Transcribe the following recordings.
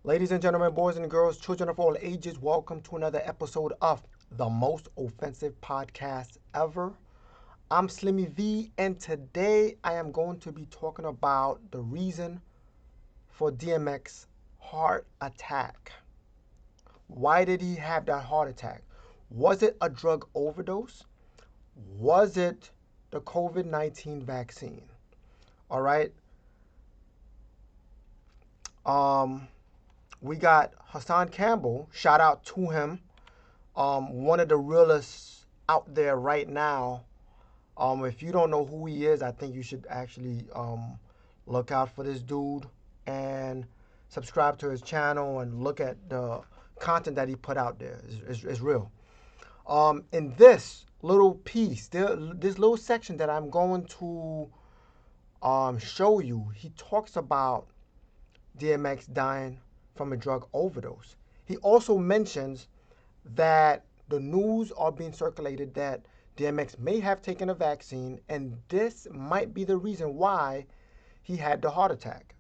Ladies and gentlemen, boys and girls, children of all ages, welcome to another episode of the most offensive podcast ever. I'm Slimmy V, and today I am going to be talking about the reason for DMX heart attack. Why did he have that heart attack? Was it a drug overdose? Was it the COVID-19 vaccine? All right. We got Hassan Campbell. Shout out to him. One of the realest out there right now. If you don't know who he is, I think you should actually look out for this dude and subscribe to his channel and look at the content that he put out there. It's real. In this little piece, this little section that I'm going to show you, he talks about DMX dying from a drug overdose. He also mentions that the news are being circulated that DMX may have taken a vaccine, and this might be the reason why he had the heart attack.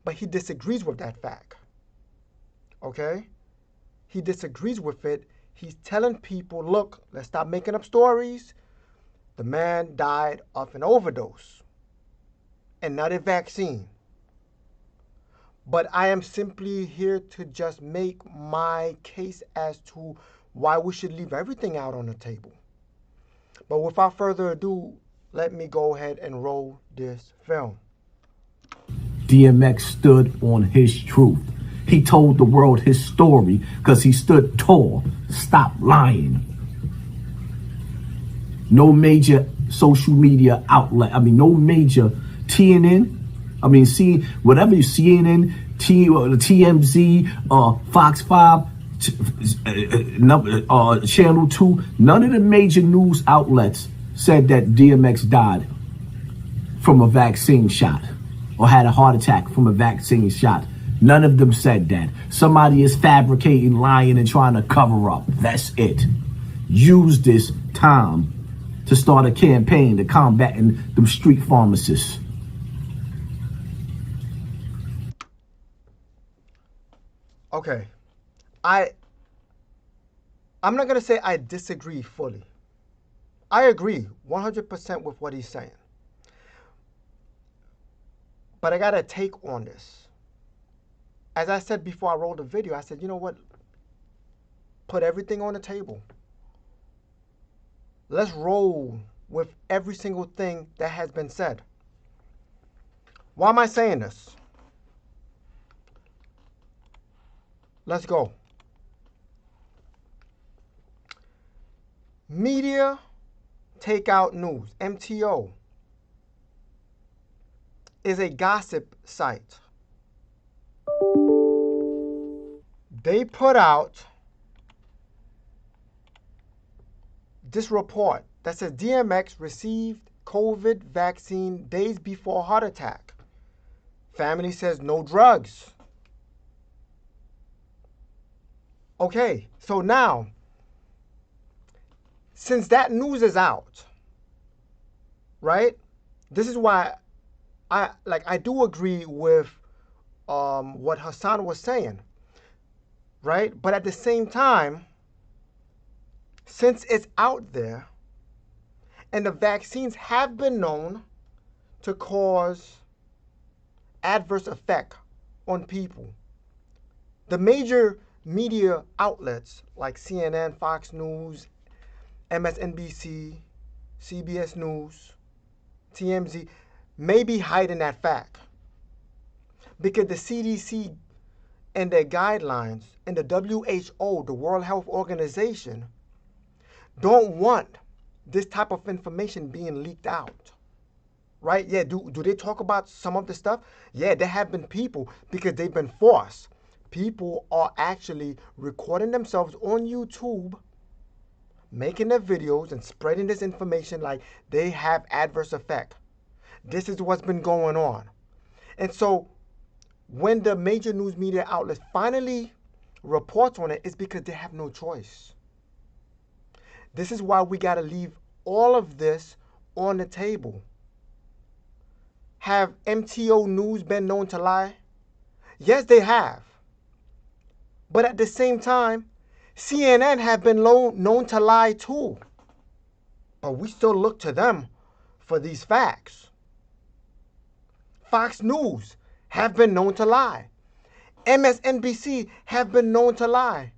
But he disagrees with that fact. Okay? He disagrees with it. He's telling people, look, let's stop making up stories. The man died of an overdose and not a vaccine. But I am simply here to just make my case as to why we should leave everything out on the table. But without further ado, let me go ahead and roll this film. DMX stood on his truth. He told the world his story because he stood tall. Stop lying. No major social media outlet. No major TNN. See, whatever you CNN, TMZ, Fox 5, Channel 2, none of the major news outlets said that DMX died from a vaccine shot or had a heart attack from a vaccine shot. None of them said that. Somebody is fabricating, lying, and trying to cover up. That's it. Use this time to start a campaign to combating them street pharmacists. Okay, I'm not going to say I disagree fully. I agree 100% with what he's saying. But I got a take on this. As I said before I rolled the video, I said, you know what? Put everything on the table. Let's roll with every single thing that has been said. Why am I saying this? Let's go. Media Takeout News, MTO, is a gossip site. They put out this report that says DMX received COVID vaccine days before heart attack. Family says no drugs. Okay, so now, since that news is out, right? This is why I do agree with what Hassan was saying, right? But at the same time, since it's out there, and the vaccines have been known to cause adverse effect on people, the major media outlets like CNN, Fox News, MSNBC, CBS News, TMZ may be hiding that fact because the CDC and their guidelines and the WHO, the World Health Organization, don't want this type of information being leaked out. Right? Yeah, do they talk about some of the stuff? Yeah, there have been people, because they've been forced. People are actually recording themselves on YouTube, making their videos and spreading this information like they have adverse effect. This is what's been going on. And so when the major news media outlets finally reports on it, it's because they have no choice. This is why we got to leave all of this on the table. Have MTO News been known to lie? Yes, they have. But at the same time, CNN have been known to lie too. But we still look to them for these facts. Fox News have been known to lie. MSNBC have been known to lie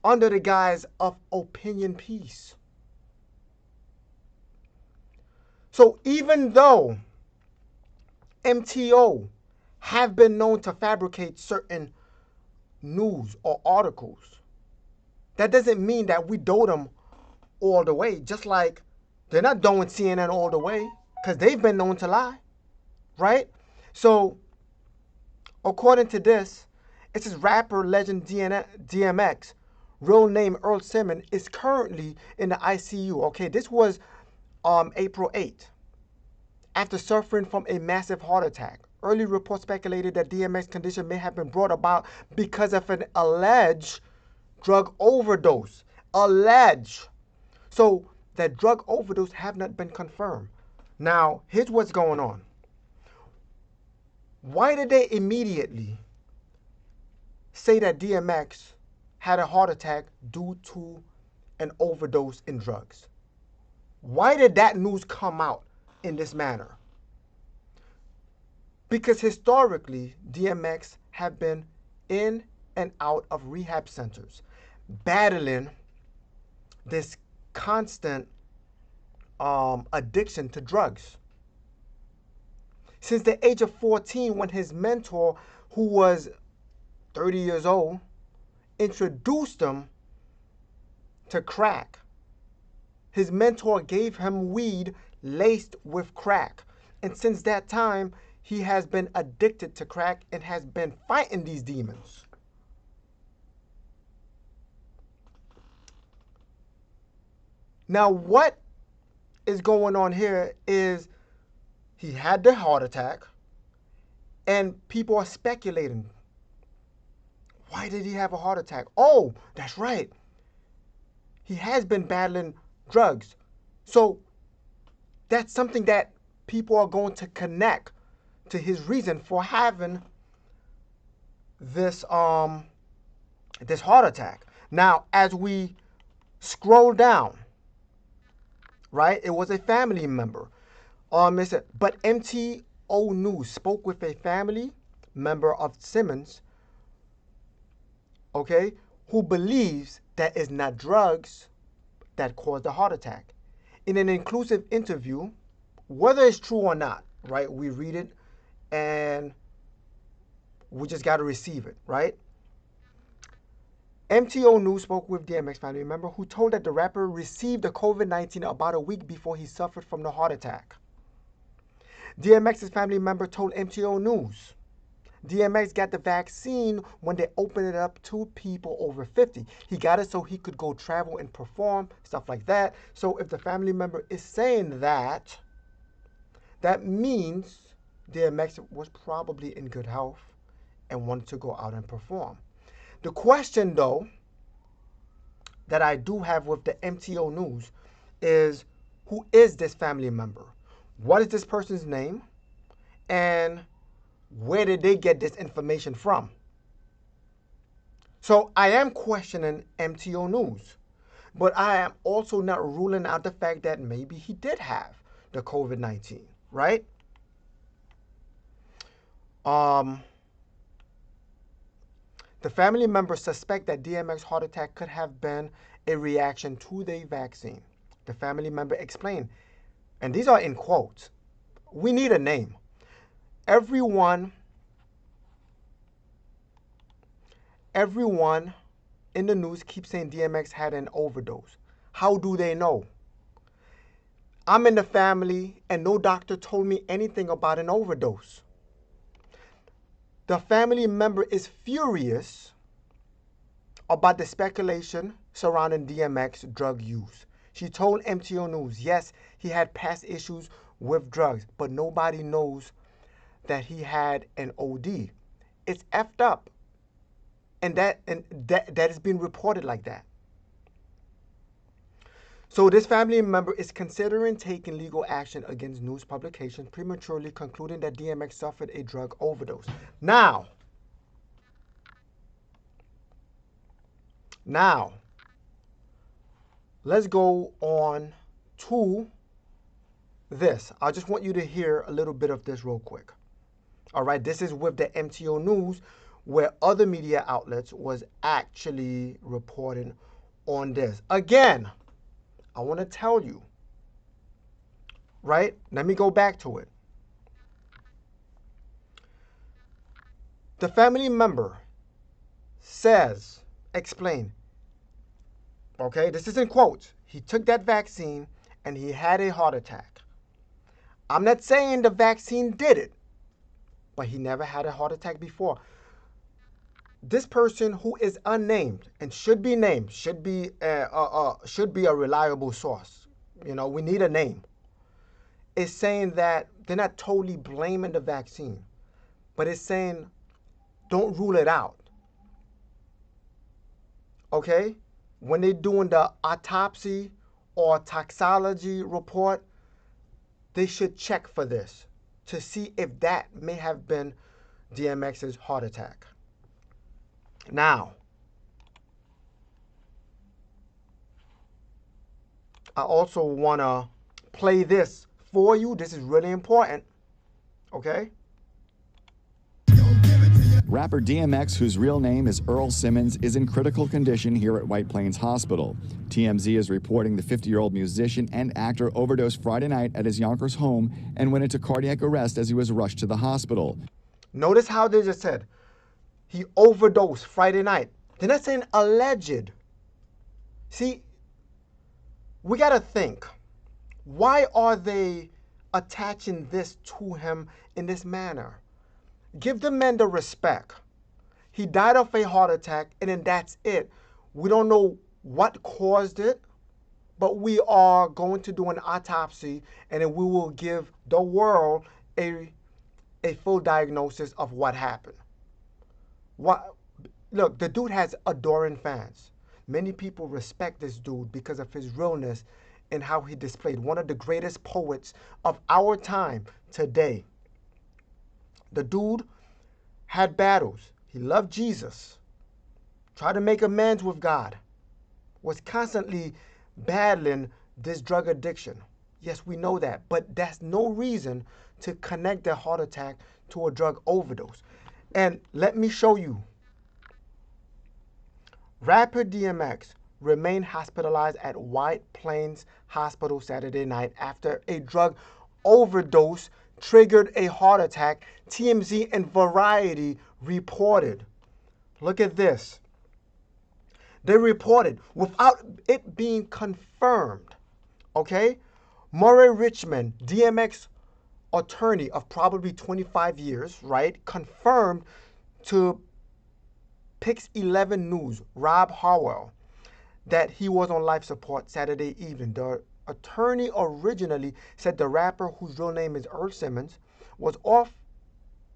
under the guise of opinion piece. So even though MTO have been known to fabricate certain news or articles, that doesn't mean that we dole them all the way. Just like they're not doing CNN all the way, because they've been known to lie, right? So according to this, it says rapper legend DMX, real name Earl Simmons, is currently in the ICU. Okay, this was April 8th, after suffering from a massive heart attack. Early reports speculated that DMX's condition may have been brought about because of an alleged drug overdose. Alleged. So that drug overdose have not been confirmed. Now, here's what's going on. Why did they immediately say that DMX had a heart attack due to an overdose in drugs? Why did that news come out in this manner? Because historically, DMX have been in and out of rehab centers, battling this constant addiction to drugs. Since the age of 14, when his mentor, who was 30 years old, introduced him to crack. His mentor gave him weed laced with crack. And since that time, he has been addicted to crack and has been fighting these demons. Now, what is going on here is he had the heart attack, and people are speculating. Why did he have a heart attack? Oh, that's right. He has been battling drugs. So that's something that people are going to connect to his reason for having this this heart attack. Now, as we scroll down, right, it was a family member. It said, but MTO News spoke with a family member of Simmons, okay, who believes that it's not drugs that caused the heart attack. In an inclusive interview, whether it's true or not, right, we read it and we just got to receive it, right? MTO News spoke with DMX family member who told that the rapper received the COVID-19 about a week before he suffered from the heart attack. DMX's family member told MTO News DMX got the vaccine when they opened it up to people over 50. He got it so he could go travel and perform, stuff like that. So if the family member is saying that, that means DMX was probably in good health and wanted to go out and perform. The question, though, that I do have with the MTO News is, who is this family member? What is this person's name? And where did they get this information from? So I am questioning MTO News, but I am also not ruling out the fact that maybe he did have the COVID-19, right? The family members suspect that DMX heart attack could have been a reaction to the vaccine. The family member explained, and these are in quotes, "We need a name. Everyone in the news keeps saying DMX had an overdose. How do they know? I'm in the family and no doctor told me anything about an overdose." The family member is furious about the speculation surrounding DMX drug use. She told MTO News, yes, he had past issues with drugs, but nobody knows that he had an OD. It's effed up. And that is being reported like that. So this family member is considering taking legal action against news publications, prematurely concluding that DMX suffered a drug overdose. Now, Now, let's go on to this. I just want you to hear a little bit of this real quick. All right, this is with the MTO News, where other media outlets was actually reporting on this. Again, I want to tell you, right? Let me go back to it. The family member says, explain, okay, this is in quotes. He took that vaccine and he had a heart attack. I'm not saying the vaccine did it, but he never had a heart attack before. This person who is unnamed and should be named, should be a reliable source. You know, we need a name. Is saying that they're not totally blaming the vaccine, but it's saying don't rule it out. Okay? When they're doing the autopsy or toxicology report, they should check for this to see if that may have been DMX's heart attack. Now, I also want to play this for you. This is really important. Okay? Rapper DMX, whose real name is Earl Simmons, is in critical condition here at White Plains Hospital. TMZ is reporting the 50-year-old musician and actor overdosed Friday night at his Yonkers home and went into cardiac arrest as he was rushed to the hospital. Notice how they just said he overdosed Friday night. They're not saying alleged. See, we got to think. Why are they attaching this to him in this manner? Give the man the respect. He died of a heart attack, and then that's it. We don't know what caused it, but we are going to do an autopsy, and then we will give the world a full diagnosis of what happened. Look, the dude has adoring fans. Many people respect this dude because of his realness and how he displayed. One of the greatest poets of our time today. The dude had battles. He loved Jesus. Tried to make amends with God. Was constantly battling this drug addiction. Yes, we know that. But that's no reason to connect the heart attack to a drug overdose. And let me show you. Rapper DMX remained hospitalized at White Plains Hospital Saturday night after a drug overdose triggered a heart attack, TMZ and Variety reported. Look at this. They reported without it being confirmed. Okay? Murray Richmond, DMX attorney of probably 25 years, right, confirmed to Pix 11 News, Rob Howell, that he was on life support Saturday evening. The attorney originally said the rapper, whose real name is Earl Simmons, was off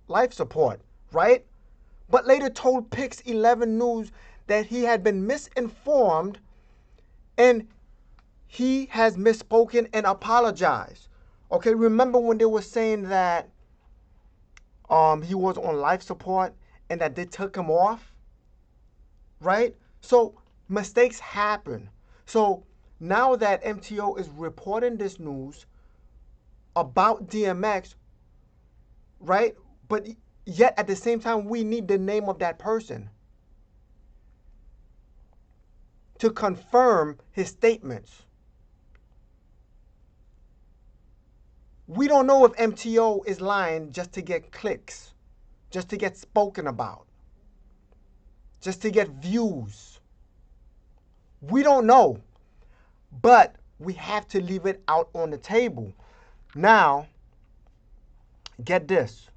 life support, right? But later told Pix 11 News that he had been misinformed and he has misspoken and apologized. Okay, remember when they were saying that he was on life support and that they took him off? Right? So mistakes happen. So now that MTO is reporting this news about DMX, right? But yet at the same time, we need the name of that person to confirm his statements. We don't know if MTO is lying just to get clicks, just to get spoken about, just to get views. We don't know, but we have to leave it out on the table. Now, get this.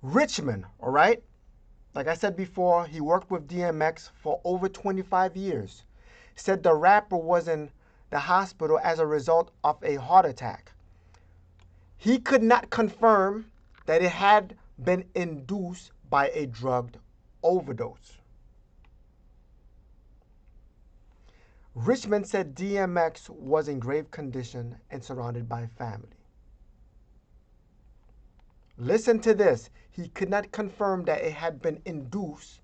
Richmond, all right? Like I said before, he worked with DMX for over 25 years. Said the rapper was in the hospital as a result of a heart attack. He could not confirm that it had been induced by a drug overdose. Richmond said DMX was in grave condition and surrounded by family. Listen to this. He could not confirm that it had been induced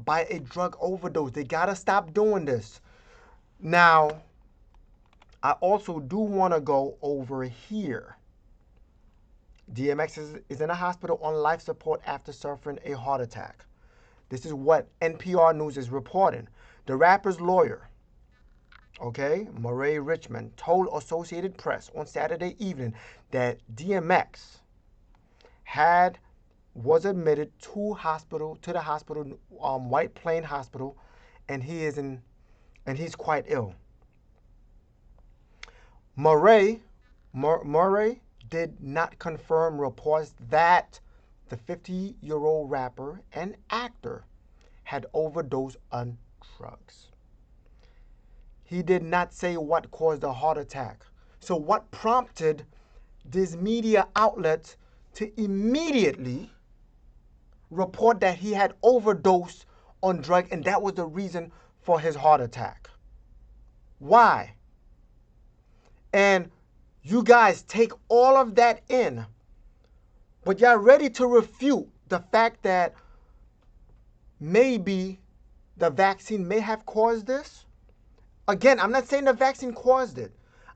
by a drug overdose. They gotta stop doing this. Now, I also do want to go over here. DMX is in a hospital on life support after suffering a heart attack. This is what NPR News is reporting. The rapper's lawyer, okay, Murray Richmond, told Associated Press on Saturday evening that DMX was admitted to the hospital, White Plain Hospital, and he's quite ill. Murray did not confirm reports that the 50-year-old rapper and actor had overdosed on drugs. He did not say what caused the heart attack. So what prompted this media outlet to immediately report that he had overdosed on drugs and that was the reason for his heart attack? Why? And you guys take all of that in, but y'all ready to refute the fact that maybe the vaccine may have caused this? Again, I'm not saying the vaccine caused it.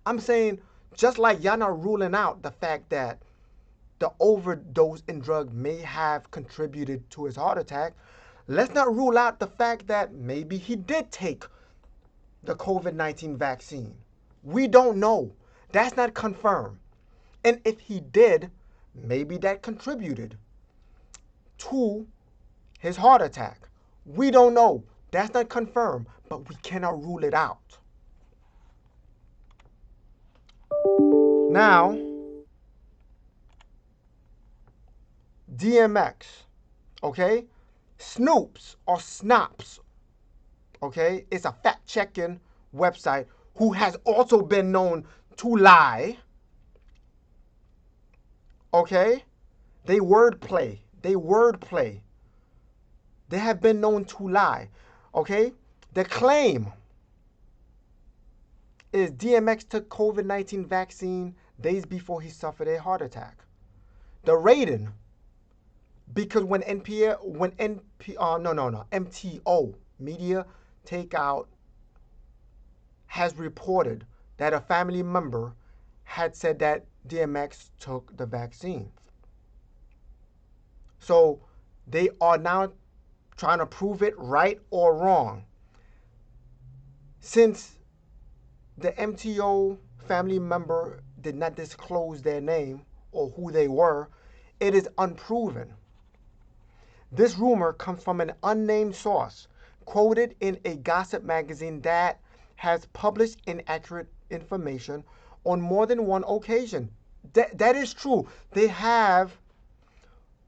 I'm saying just like y'all not ruling out the fact that the overdose in drug may have contributed to his heart attack, let's not rule out the fact that maybe he did take the COVID-19 vaccine. We don't know. That's not confirmed. And if he did, maybe that contributed to his heart attack. We don't know. That's not confirmed, but we cannot rule it out. Now, DMX, okay? Snopes or Snopes, okay? It's a fact-checking website who has also been known to lie, okay? They wordplay. They have been known to lie, okay? The claim is DMX took COVID-19 vaccine days before he suffered a heart attack. The rating, because when MTO Media Takeout has reported that a family member had said that DMX took the vaccine. So they are now trying to prove it right or wrong. Since the MTO family member did not disclose their name or who they were, it is unproven. This rumor comes from an unnamed source quoted in a gossip magazine that has published inaccurate information on more than one occasion. That is true. They have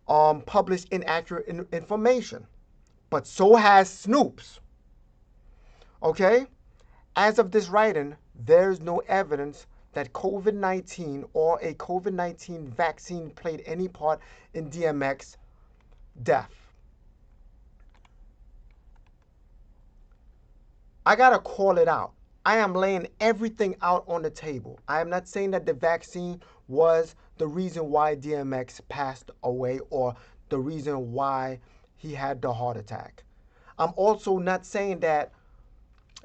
published inaccurate information, but so has Snopes. Okay? As of this writing, there's no evidence that COVID-19 or a COVID-19 vaccine played any part in DMX's death. I gotta call it out. I am laying everything out on the table. I am not saying that the vaccine was the reason why DMX passed away or the reason why he had the heart attack. I'm also not saying that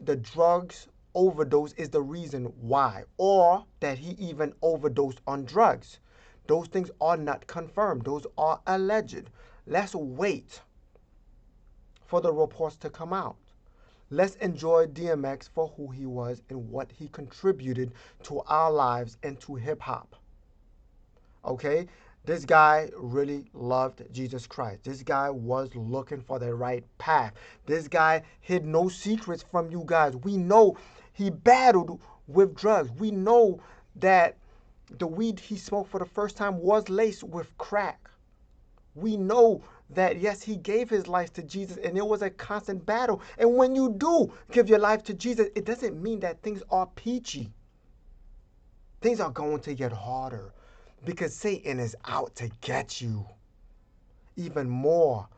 the drugs overdose is the reason why, or that he even overdosed on drugs. Those things are not confirmed. Those are alleged. Let's wait for the reports to come out. Let's enjoy DMX for who he was and what he contributed to our lives and to hip hop. Okay? This guy really loved Jesus Christ. This guy was looking for the right path. This guy hid no secrets from you guys. We know he battled with drugs. We know that the weed he smoked for the first time was laced with crack. We know that, yes, he gave his life to Jesus and it was a constant battle. And when you do give your life to Jesus, it doesn't mean that things are peachy. Things are going to get harder because Satan is out to get you. Even more,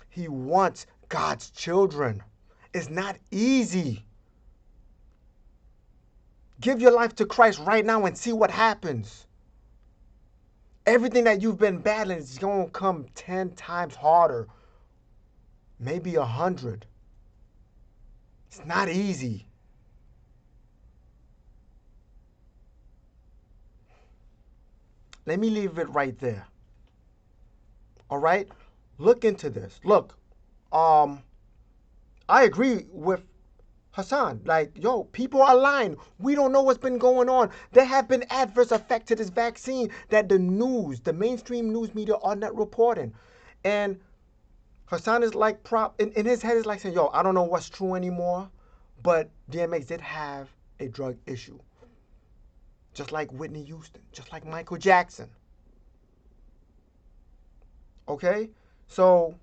he wants God's children. It's not easy. Give your life to Christ right now and see what happens. Everything that you've been battling is going to come 10 times harder, maybe 100. It's not easy. Let me leave it right there. All right? Look into this. Look, I agree with Hassan. Like, yo, people are lying. We don't know what's been going on. There have been adverse effects to this vaccine that the news, the mainstream news media are not reporting. And Hassan is like, in his head is like saying, yo, I don't know what's true anymore, but DMX did have a drug issue. Just like Whitney Houston, just like Michael Jackson. Okay? So,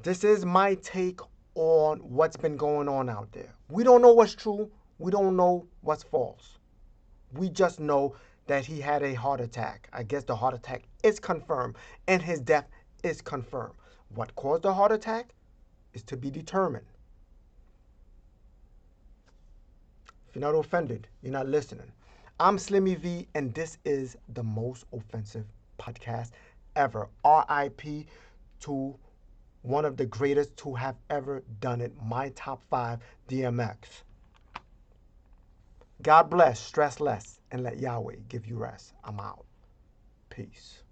this is my take on what's been going on out there. We don't know what's true. We don't know what's false. We just know that he had a heart attack. I guess the heart attack is confirmed, and his death is confirmed. What caused the heart attack is to be determined. If you're not offended, you're not listening. I'm Slimmy V, and this is the most offensive podcast ever. RIP to one of the greatest to have ever done it. My top 5, DMX. God bless, stress less, and let Yahweh give you rest. I'm out. Peace.